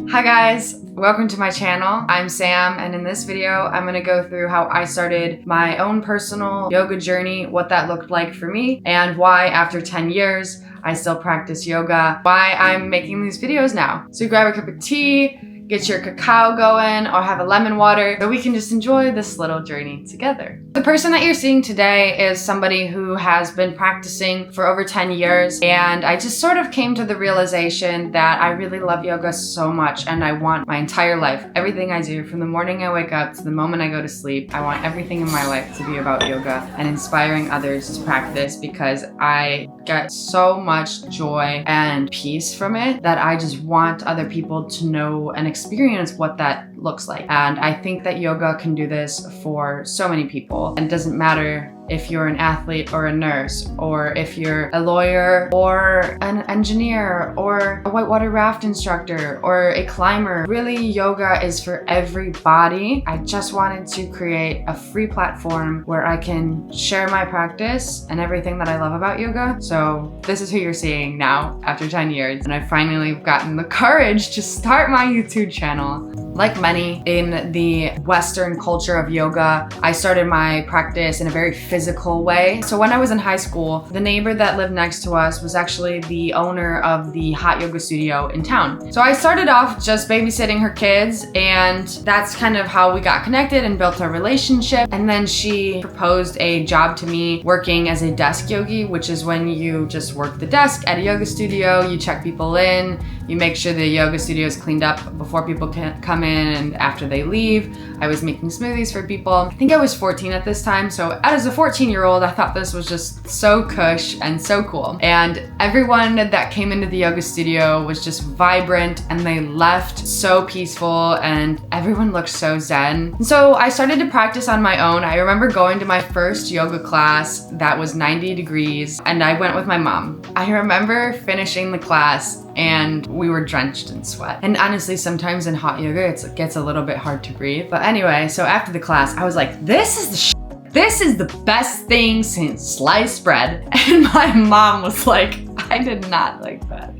Hi guys, welcome to my channel. I'm Sam, and in this video, I'm gonna go through how I started my own personal yoga journey, what that looked like for me, and why after 10 years, I still practice yoga, why I'm making these videos now. So grab a cup of tea, get your cacao going, or have a lemon water so we can just enjoy this little journey together. The person that you're seeing today is somebody who has been practicing for over 10 years, and I just sort of came to the realization that I really love yoga so much, and I want my entire life, everything I do from the morning I wake up to the moment I go to sleep, I want everything in my life to be about yoga and inspiring others to practice, because I get so much joy and peace from it that I just want other people to know and experience what that looks like. And I think that yoga can do this for so many people. And it doesn't matter if you're an athlete or a nurse, or if you're a lawyer or an engineer or a whitewater raft instructor or a climber. Really, yoga is for everybody. I just wanted to create a free platform where I can share my practice and everything that I love about yoga. So this is who you're seeing now after 10 years. And I've finally gotten the courage to start my YouTube channel. Like many in the Western culture of yoga, I started my practice in a very physical way. So when I was in high school, the neighbor that lived next to us was actually the owner of the hot yoga studio in town. So I started off just babysitting her kids, and that's kind of how we got connected and built our relationship. And then she proposed a job to me working as a desk yogi, which is when you just work the desk at a yoga studio, you check people in, you make sure the yoga studio is cleaned up before people can come in and after they leave. I was making smoothies for people. I think I was 14 at this time, so as a 14-year-old, I thought this was just so cush and so cool. And everyone that came into the yoga studio was just vibrant, and they left so peaceful, and everyone looked so zen. And so I started to practice on my own. I remember going to my first yoga class that was 90 degrees, and I went with my mom. I remember finishing the class and we were drenched in sweat. And honestly, sometimes in hot yoga, it gets a little bit hard to breathe. But anyway, so after the class, I was like, this is the best thing since sliced bread. And my mom was like, I did not like that.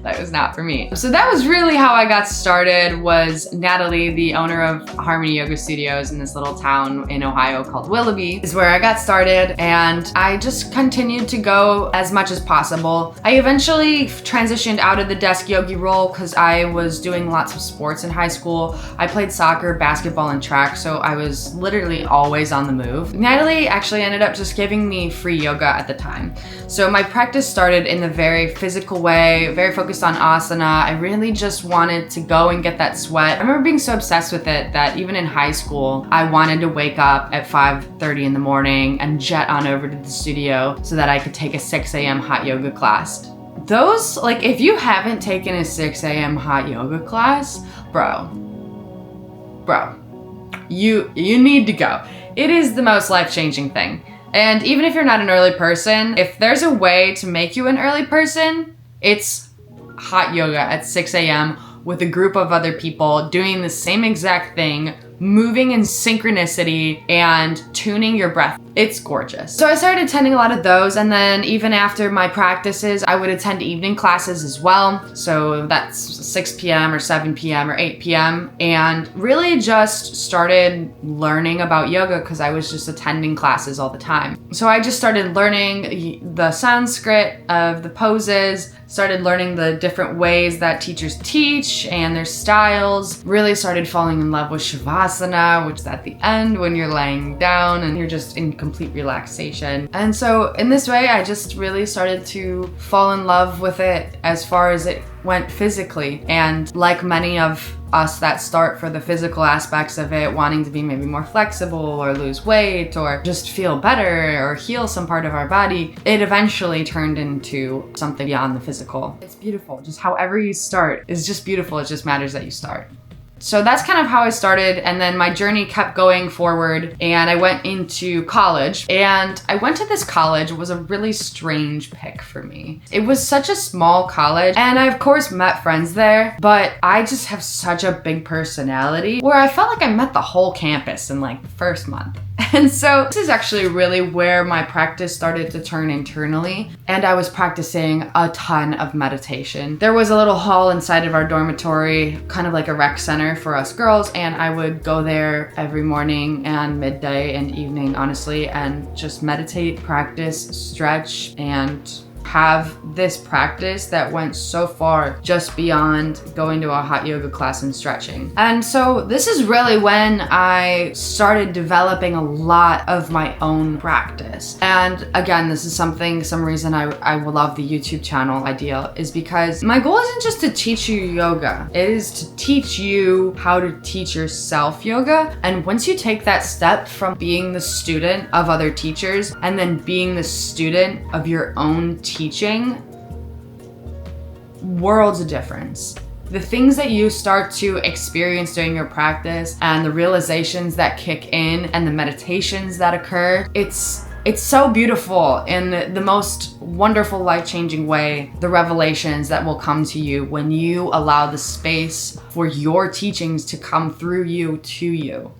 That was not for me. So that was really how I got started. Was Natalie, the owner of Harmony Yoga Studios in this little town in Ohio called Willoughby, is where I got started, and I just continued to go as much as possible. I eventually transitioned out of the desk yogi role because I was doing lots of sports in high school. I played soccer, basketball, and track, so I was literally always on the move. Natalie actually ended up just giving me free yoga at the time. So my practice started in the very physical way, very focused on asana. I really just wanted to go and get that sweat. I remember being so obsessed with it that even in high school, I wanted to wake up at 5:30 in the morning and jet on over to the studio so that I could take a 6 a.m. hot yoga class. Those, like, if you haven't taken a 6 a.m. hot yoga class, bro, you need to go. It is the most life-changing thing. And even if you're not an early person, if there's a way to make you an early person, it's hot yoga at 6 a.m. with a group of other people doing the same exact thing, moving in synchronicity and tuning your breath. It's gorgeous. So I started attending a lot of those, and then even after my practices, I would attend evening classes as well. So that's 6 p.m. or 7 p.m. or 8 p.m. and really just started learning about yoga because I was just attending classes all the time. So I just started learning the Sanskrit of the poses, started learning the different ways that teachers teach and their styles, really started falling in love with Shavasana, which is at the end when you're laying down and you're just in complete relaxation. And so in this way, I just really started to fall in love with it as far as it went physically. And like many of us that start for the physical aspects of it, wanting to be maybe more flexible or lose weight or just feel better or heal some part of our body, it eventually turned into something beyond the physical. It's beautiful. Just however you start is just beautiful. It just matters that you start. So that's kind of how I started, and then my journey kept going forward, and I went into college, and I went to this college. It was a really strange pick for me. It was such a small college, and I of course met friends there, but I just have such a big personality where I felt like I met the whole campus in like the first month. And so this is actually really where my practice started to turn internally, and I was practicing a ton of meditation. There was a little hall inside of our dormitory, kind of like a rec center for us girls, and I would go there every morning and midday and evening, honestly, and just meditate, practice, stretch, and have this practice that went so far just beyond going to a hot yoga class and stretching. And so this is really when I started developing a lot of my own practice. And again, this is some reason I will love the YouTube channel idea is because my goal isn't just to teach you yoga. It is to teach you how to teach yourself yoga. And once you take that step from being the student of other teachers and then being the student of your own teaching, worlds of difference. The things that you start to experience during your practice and the realizations that kick in and the meditations that occur, it's so beautiful in the most wonderful, life-changing way. The revelations that will come to you when you allow the space for your teachings to come through you to you.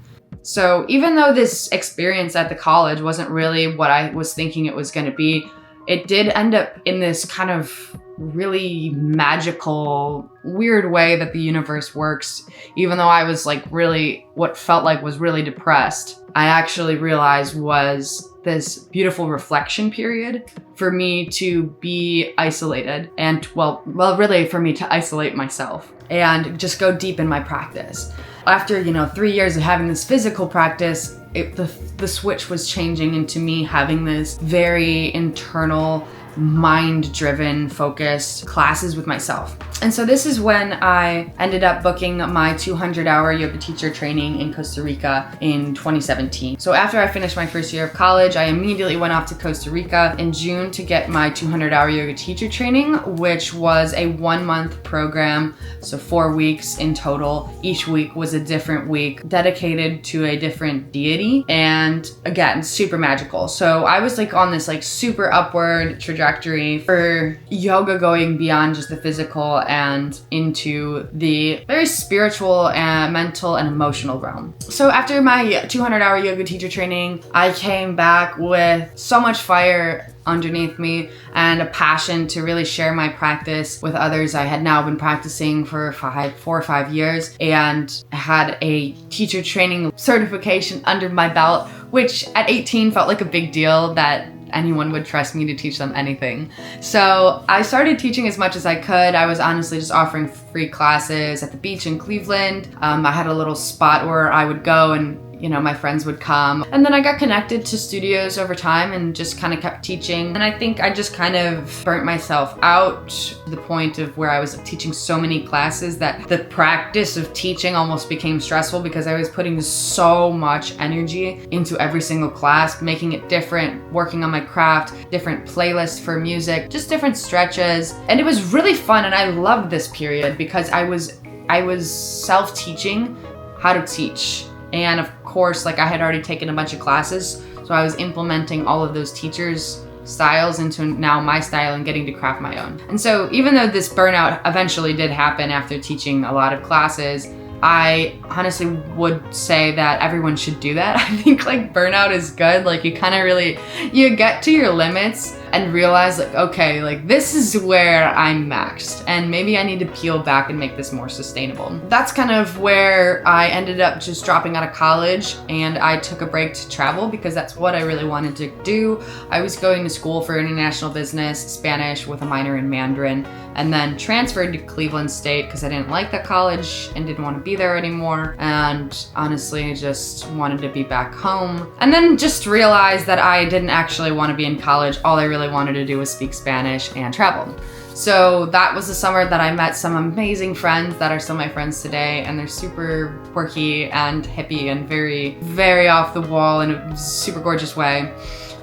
So even though this experience at the college wasn't really what I was thinking it was going to be, it did end up in this kind of really magical, weird way that the universe works. Even though I was like really, what felt like was really depressed, I actually realized was this beautiful reflection period for me to be isolated and well, really for me to isolate myself and just go deep in my practice. After, 3 years of having this physical practice, the switch was changing into me having this very internal, mind-driven, focused classes with myself. And so this is when I ended up booking my 200-hour yoga teacher training in Costa Rica in 2017. So after I finished my first year of college, I immediately went off to Costa Rica in June to get my 200-hour yoga teacher training, which was a 1-month program, so 4 weeks in total. Each week was a different week dedicated to a different deity, and again, super magical. So I was like on this like super upward trajectory for yoga, going beyond just the physical and into the very spiritual and mental and emotional realm. So after my 200-hour yoga teacher training, I came back with so much fire underneath me and a passion to really share my practice with others. I had now been practicing for 4 or 5 years and had a teacher training certification under my belt, which at 18 felt like a big deal that anyone would trust me to teach them anything. So I started teaching as much as I could. I was honestly just offering free classes at the beach in Cleveland. I had a little spot where I would go and my friends would come. And then I got connected to studios over time and just kind of kept teaching. And I think I just kind of burnt myself out to the point of where I was teaching so many classes that the practice of teaching almost became stressful because I was putting so much energy into every single class, making it different, working on my craft, different playlists for music, just different stretches. And it was really fun, and I loved this period because I was self-teaching how to teach. And of course, like I had already taken a bunch of classes, so I was implementing all of those teachers' styles into now my style and getting to craft my own. And so even though this burnout eventually did happen after teaching a lot of classes, I honestly would say that everyone should do that. I think like burnout is good. Like you kind of really, you get to your limits and realize like, okay, like this is where I'm maxed and maybe I need to peel back and make this more sustainable. That's kind of where I ended up just dropping out of college, and I took a break to travel because that's what I really wanted to do. I was going to school for international business, Spanish with a minor in Mandarin, and then transferred to Cleveland State because I didn't like that college and didn't want to be there anymore. And honestly, I just wanted to be back home. And then just realized that I didn't actually want to be in college. All I really wanted to do was speak Spanish and travel. So that was the summer that I met some amazing friends that are still my friends today, and they're super quirky and hippie and very, very off the wall in a super gorgeous way.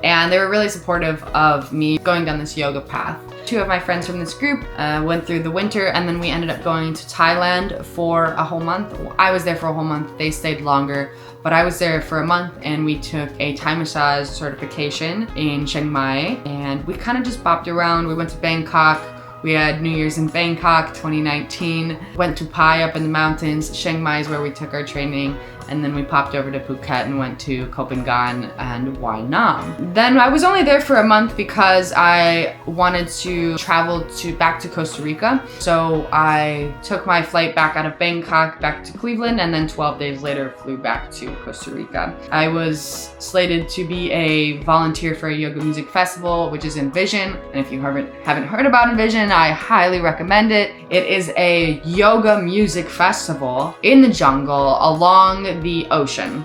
And they were really supportive of me going down this yoga path. 2 of my friends from this group went through the winter, and then we ended up going to Thailand for a whole month. I was there for a whole month, they stayed longer, but I was there for a month, and we took a Thai massage certification in Chiang Mai, and we kind of just bopped around. We went to Bangkok. We had New Year's in Bangkok 2019, went to Pai up in the mountains. Chiang Mai is where we took our training, and then we popped over to Phuket and went to Copenhagen and Wai Nam. Then I was only there for a month because I wanted to travel back to Costa Rica. So I took my flight back out of Bangkok back to Cleveland, and then 12 days later flew back to Costa Rica. I was slated to be a volunteer for a yoga music festival, which is Envision. And if you haven't heard about Envision, I highly recommend it. It is a yoga music festival in the jungle along the ocean.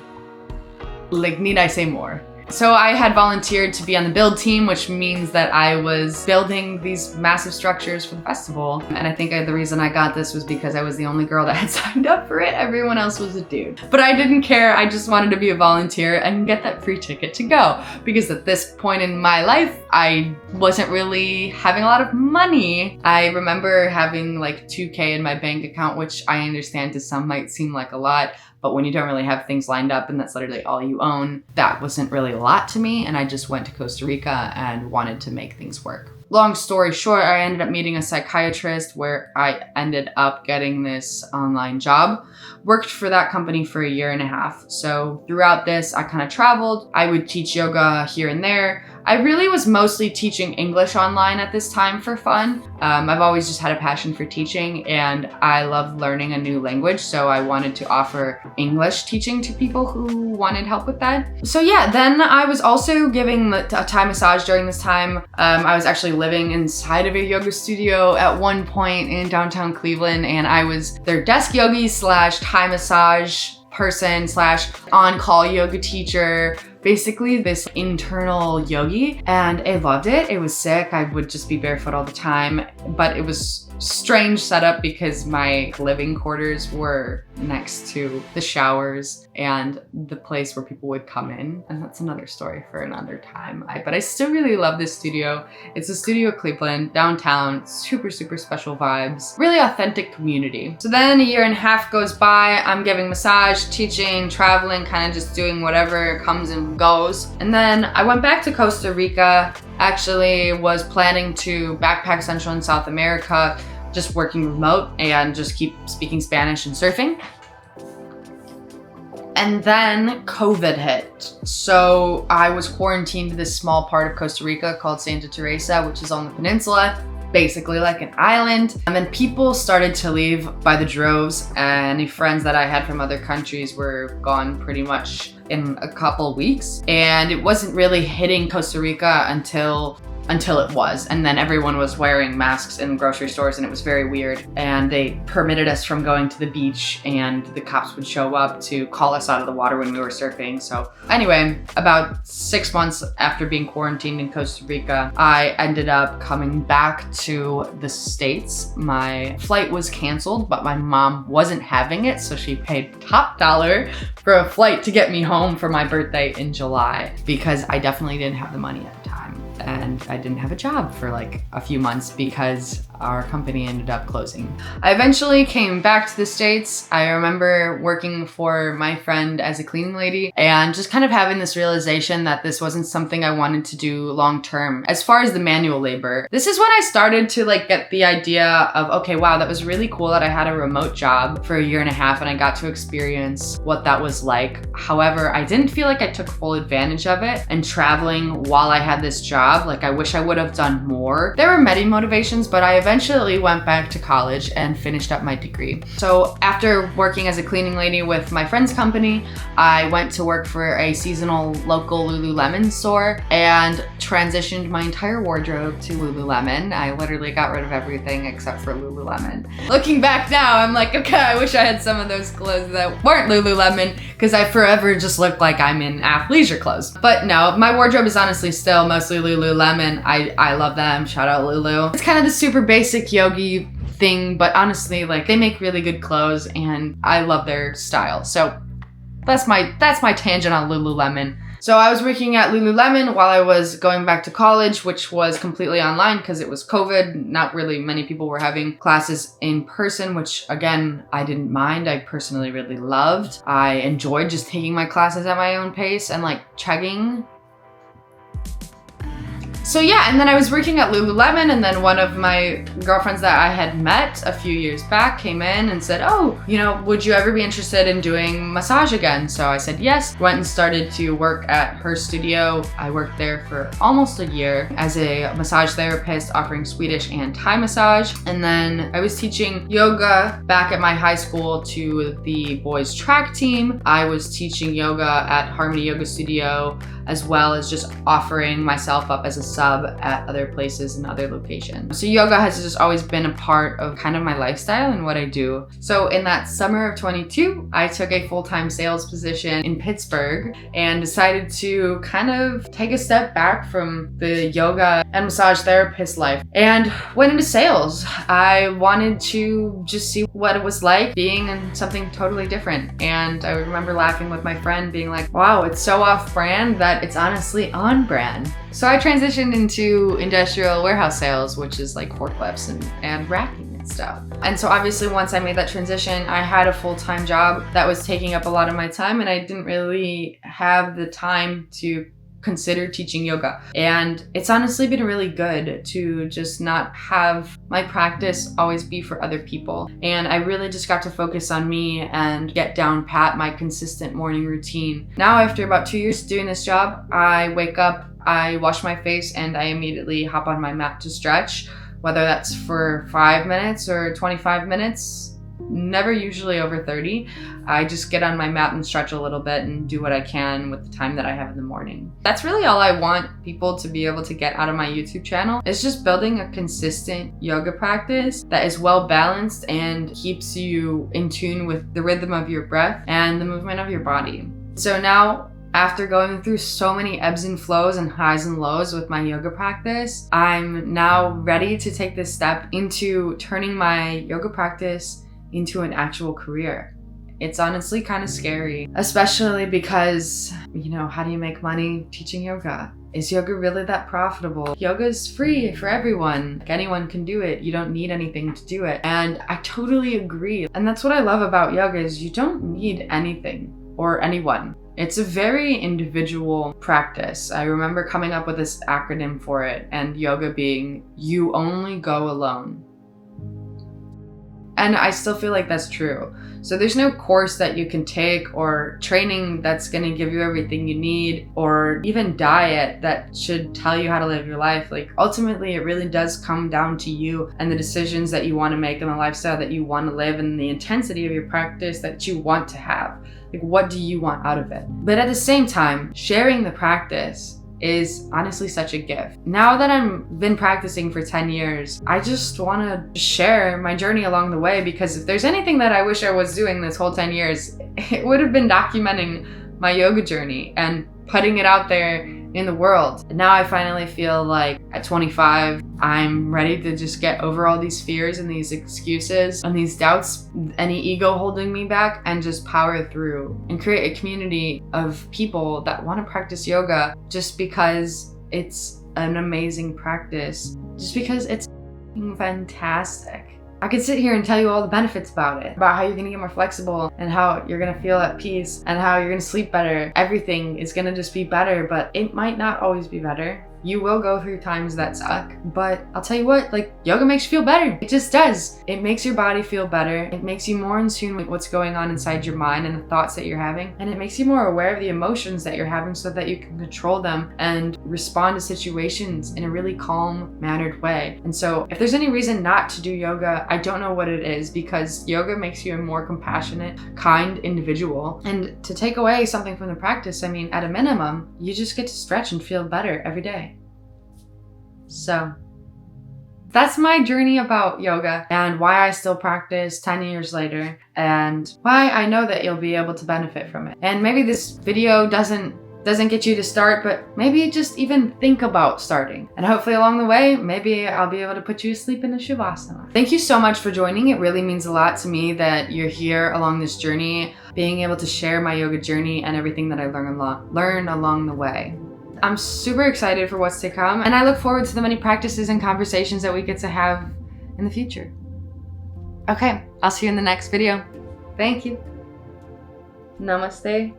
Like, need I say more? So I had volunteered to be on the build team, which means that I was building these massive structures for the festival. And I think the reason I got this was because I was the only girl that had signed up for it. Everyone else was a dude. But I didn't care. I just wanted to be a volunteer and get that free ticket to go. Because at this point in my life, I wasn't really having a lot of money. I remember having like 2K in my bank account, which I understand to some might seem like a lot. But when you don't really have things lined up and that's literally all you own, that wasn't really a lot to me. And I just went to Costa Rica and wanted to make things work. Long story short, I ended up meeting a psychiatrist where I ended up getting this online job. Worked for that company for 1.5 years. So throughout this, I kind of traveled. I would teach yoga here and there. I really was mostly teaching English online at this time for fun. I've always just had a passion for teaching, and I love learning a new language, so I wanted to offer English teaching to people who wanted help with that. So yeah, then I was also giving a Thai massage during this time. I was actually living inside of a yoga studio at one point in downtown Cleveland, and I was their desk yogi slash Thai massage person slash on-call yoga teacher, basically this internal yogi, and I loved it. It was sick. I would just be barefoot all the time, but it was strange setup because my living quarters were next to the showers and the place where people would come in, and that's another story for another time. But I still really love this studio. It's a studio at Cleveland, downtown, super special vibes, really authentic community. So then 1.5 years goes by, I'm giving massage, teaching, traveling, kind of just doing whatever comes and goes. And then I went back to Costa Rica, actually was planning to backpack Central and South America, just working remote and just keep speaking Spanish and surfing. And then COVID hit. So I was quarantined to this small part of Costa Rica called Santa Teresa, which is on the peninsula, basically like an island. And then people started to leave by the droves. Any friends that I had from other countries were gone pretty much in a couple weeks. And it wasn't really hitting Costa Rica until it was. And then everyone was wearing masks in grocery stores, and it was very weird. And they permitted us from going to the beach, and the cops would show up to call us out of the water when we were surfing. So anyway, about 6 months after being quarantined in Costa Rica, I ended up coming back to the States. My flight was canceled, but my mom wasn't having it, so she paid top dollar for a flight to get me home for my birthday in July, because I definitely didn't have the money at the time. And I didn't have a job for like a few months because our company ended up closing. I eventually came back to the States. I remember working for my friend as a cleaning lady and just kind of having this realization that this wasn't something I wanted to do long term. As far as the manual labor, this is when I started to like get the idea of, okay, wow, that was really cool that I had a remote job for 1.5 years and I got to experience what that was like. However, I didn't feel like I took full advantage of it, and traveling while I had this job, like I wish I would have done more. There were many motivations, but I eventually went back to college and finished up my degree. So after working as a cleaning lady with my friend's company, I went to work for a seasonal local Lululemon store and transitioned my entire wardrobe to Lululemon. I literally got rid of everything except for Lululemon. Looking back now, I'm like, okay, I wish I had some of those clothes that weren't Lululemon, because I forever just look like I'm in athleisure clothes. But no, my wardrobe is honestly still mostly Lululemon. I love them. Shout out Lulu. It's kind of the super basic yogi thing, but honestly, like, they make really good clothes and I love their style. So that's my tangent on Lululemon. So I was working at Lululemon while I was going back to college, which was completely online because it was COVID. Not really many people were having classes in person, which again, I didn't mind. I personally really loved. I enjoyed just taking my classes at my own pace and like chugging. So yeah, and then I was working at Lululemon, and then one of my girlfriends that I had met a few years back came in and said, oh, you know, would you ever be interested in doing massage again? So I said yes, went and started to work at her studio. I worked there for almost a year as a massage therapist offering Swedish and Thai massage. And then I was teaching yoga back at my high school to the boys track team. I was teaching yoga at Harmony Yoga Studio, as well as just offering myself up as a sub at other places and other locations. So yoga has just always been a part of kind of my lifestyle and what I do. So in that summer of 22, I took a full-time sales position in Pittsburgh and decided to kind of take a step back from the yoga and massage therapist life and went into sales. I wanted to just see what it was like being in something totally different. And I remember laughing with my friend being like, wow, it's so off-brand that it's honestly on brand. So I transitioned into industrial warehouse sales, which is like forklifts and racking and stuff. And so obviously once I made that transition, I had a full-time job that was taking up a lot of my time, and I didn't really have the time to consider teaching yoga. And it's honestly been really good to just not have my practice always be for other people. And I really just got to focus on me and get down pat my consistent morning routine. Now, after about 2 years doing this job, I wake up, I wash my face, and I immediately hop on my mat to stretch, whether that's for 5 minutes or 25 minutes. Never usually over 30. I just get on my mat and stretch a little bit and do what I can with the time that I have in the morning. That's really all I want people to be able to get out of my YouTube channel. It's just building a consistent yoga practice that is well balanced and keeps you in tune with the rhythm of your breath and the movement of your body. So now, after going through so many ebbs and flows and highs and lows with my yoga practice, I'm now ready to take this step into turning my yoga practice into an actual career. It's honestly kind of scary, especially because, you know, how do you make money teaching yoga? Is yoga really that profitable? Yoga is free for everyone. Like, anyone can do it. You don't need anything to do it. And I totally agree. And that's what I love about yoga is you don't need anything or anyone. It's a very individual practice. I remember coming up with this acronym for it, and yoga being, you only go alone. And I still feel like that's true. So there's no course that you can take or training that's gonna give you everything you need, or even diet that should tell you how to live your life. Like, ultimately, it really does come down to you and the decisions that you wanna make and the lifestyle that you wanna live and the intensity of your practice that you want to have. Like, what do you want out of it? But at the same time, sharing the practice is honestly such a gift. Now that I've been practicing for 10 years, I just want to share my journey along the way, because if there's anything that I wish I was doing this whole 10 years, it would have been documenting my yoga journey and putting it out there in the world. And now I finally feel like at 25, I'm ready to just get over all these fears and these excuses and these doubts, any ego holding me back, and just power through and create a community of people that want to practice yoga just because it's an amazing practice, just because it's fantastic. I could sit here and tell you all the benefits about it, about how you're gonna get more flexible and how you're gonna feel at peace and how you're gonna sleep better. Everything is gonna just be better, but it might not always be better. You will go through times that suck, but I'll tell you what, like, yoga makes you feel better. It just does. It makes your body feel better. It makes you more in tune with what's going on inside your mind and the thoughts that you're having. And it makes you more aware of the emotions that you're having so that you can control them and respond to situations in a really calm, mannered way. And so if there's any reason not to do yoga, I don't know what it is, because yoga makes you a more compassionate, kind individual. And to take away something from the practice, I mean, at a minimum, you just get to stretch and feel better every day. So that's my journey about yoga and why I still practice 10 years later, and why I know that you'll be able to benefit from it. And maybe this video doesn't get you to start, but maybe just even think about starting. And hopefully along the way, maybe I'll be able to put you to sleep in a Shavasana. Thank you so much for joining. It really means a lot to me that you're here along this journey, being able to share my yoga journey and everything that I learn along the way. I'm super excited for what's to come, and I look forward to the many practices and conversations that we get to have in the future. Okay, I'll see you in the next video. Thank you. Namaste.